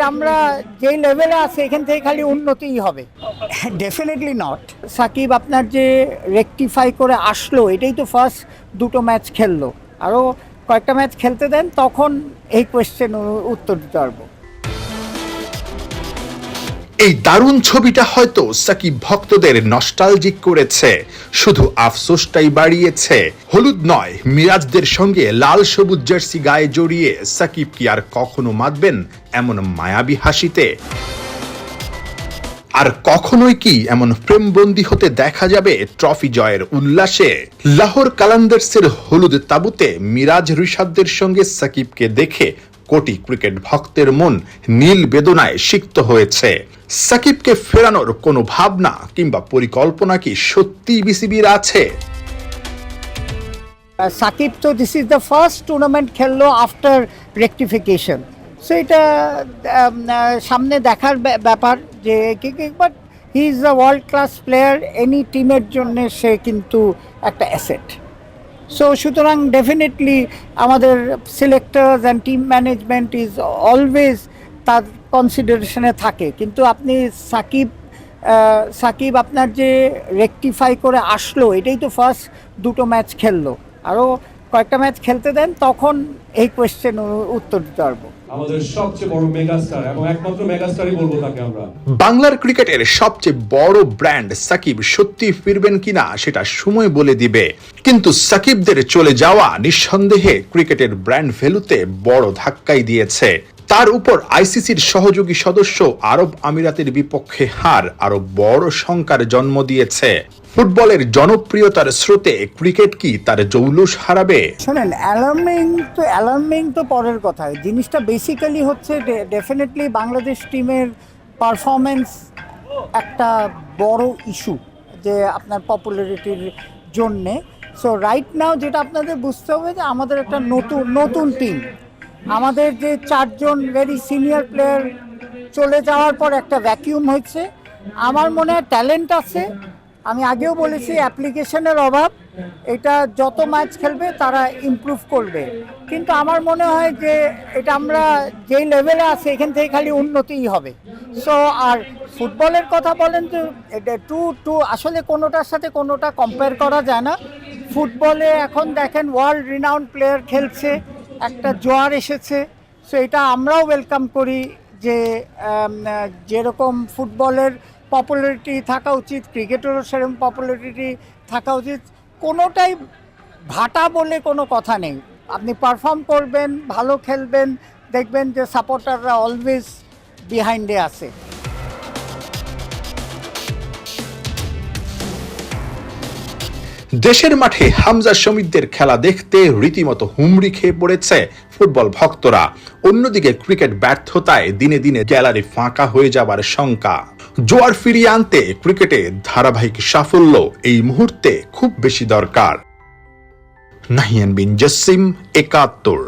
এটা আমরা যে লেভেলে আছে এখান থেকে খালি উন্নতিই হবে। Definitely not. সাকিব আপনার যে রেকটিফাই করে আসলো, এটাই তো ফার্স্ট দুটো ম্যাচ খেললো, আরও কয়েকটা ম্যাচ খেলতে দেন, তখন এই কোয়েশ্চেন উত্তর দিতে পারবো। এই দারুণ ছবিটা হয়তো সাকিব ভক্তদের নস্টালজিক করেছে, শুধু আফসোসটাই বাড়িয়েছে। হলুদ নয়, মিরাজদের সঙ্গে লাল সবুজ জার্সি গায়ে জড়িয়ে সাকিব কি আর কখনো মাতবেন এমন মায়াবী হাসিতে? আর কখনোই কি এমন প্রেমবন্দী হতে দেখা যাবে ট্রফি জয়ের উল্লাসে? লাহোর কালান্দার্সের হলুদ তাঁবুতে মিরাজ রিশাদদের সঙ্গে সাকিবকে দেখে কোটি ক্রিকেট ভক্তের মন নীল বেদনায় সিক্ত হয়েছে। সাকিবকে ফেরানোর কোনো ভাবনা কিংবা পরিকল্পনা কি সত্যি বিসিবির আছে? সাকিব তো this is the first tournament খেললো আফটার রেকটিফিকেশন, সো এটা সামনে দেখার ব্যাপার যে, but he is a world class player, any টিমের জন্য সে কিন্তু একটা অ্যাসেট। সো সুতরাং ডেফিনেটলি আমাদের selectors and team management is always তার কনসিডারেশনে থাকে। কিন্তু আপনি সাকিব আপনার যে রেকটিফাই করে আসলো, এটাই তো ফার্স্ট দুটো ম্যাচ খেললো, আরও কয়েকটা ম্যাচ খেলতে দেন, তখন এই কোয়েশ্চেন উত্তর দিতে পারবো। আমাদের সবচেয়ে বড় মেগাস্টার এবং একমাত্র মেগাস্টারই বলবো তাকে আমরা। বাংলার ক্রিকেটের সবচেয়ে বড় ব্র্যান্ড সাকিব সত্যি ফিরবেন কিনা সেটা সময় বলে দিবে, কিন্তু সাকিবদের চলে যাওয়া নিঃসন্দেহে ক্রিকেটের ব্র্যান্ড ভ্যালুতে বড় ধাক্কাই দিয়েছে। তার উপর আইসিসির সহযোগী সদস্য আরব আমিরাতের বিপক্ষে হার আরো বড় শঙ্কার জন্ম দিয়েছে। ফুটবলের জনপ্রিয়তার স্রোতে ক্রিকেট কি তার জৌলুস হারাবে? শোনেন, অ্যালার্মিং তো পরের কথা। জিনিসটা বেসিক্যালি হচ্ছে ডেফিনেটলি বাংলাদেশ টিমের পারফরমেন্স একটা বড় ইস্যু, যে আপনার পপুলারিটির জন্যে। সো রাইট নাও যেটা আপনাদের বুঝতে হবে যে আমাদের একটা নতুন টিম, আমাদের যে চারজন ভেরি সিনিয়র প্লেয়ার চলে যাওয়ার পর একটা ভ্যাকিউম হয়েছে। আমার মনে হয় ট্যালেন্ট আছে, আমি আগেও বলেছি অ্যাপ্লিকেশনের অভাব, এটা যত ম্যাচ খেলবে তারা ইমপ্রুভ করবে। কিন্তু আমার মনে হয় যে এটা আমরা যেই লেভেলে আছি এখান থেকে খালি উন্নতিই হবে। সো আর ফুটবলের কথা বলেন যে এটা টু আসলে কোনোটার সাথে কোনোটা কম্পেয়ার করা যায় না। ফুটবলে এখন দেখেন ওয়ার্ল্ড রিনাউন্ড প্লেয়ার খেলছে, একটা জোয়ার এসেছে। সো এটা আমরাও ওয়েলকাম করি যে যেরকম ফুটবলের পপুলারিটি থাকা উচিত, ক্রিকেটেরও সেরকম পপুলারিটি থাকা উচিত। কোনোটাই ভাটা বলে কোনো কথা নেই। আপনি পারফর্ম করবেন, ভালো খেলবেন, দেখবেন যে সাপোর্টাররা অলওয়েজ বিহাইন্ডে আছে। দেশের মাঠে হামজা শমীদদের খেলা দেখতে রীতিমতো হুমড়ি খেয়ে পড়েছে ফুটবল ভক্তরা। অন্যদিকে ক্রিকেট ব্যর্থতায় দিনে দিনে গ্যালারি ফাঁকা হয়ে যাবার শঙ্কা। জোয়ার ফিরিয়ে আনতে ক্রিকেটে ধারাবাহিক সাফল্য এই মুহূর্তে খুব বেশি দরকার। নাহিয়ান বিন জসিম, ৭১।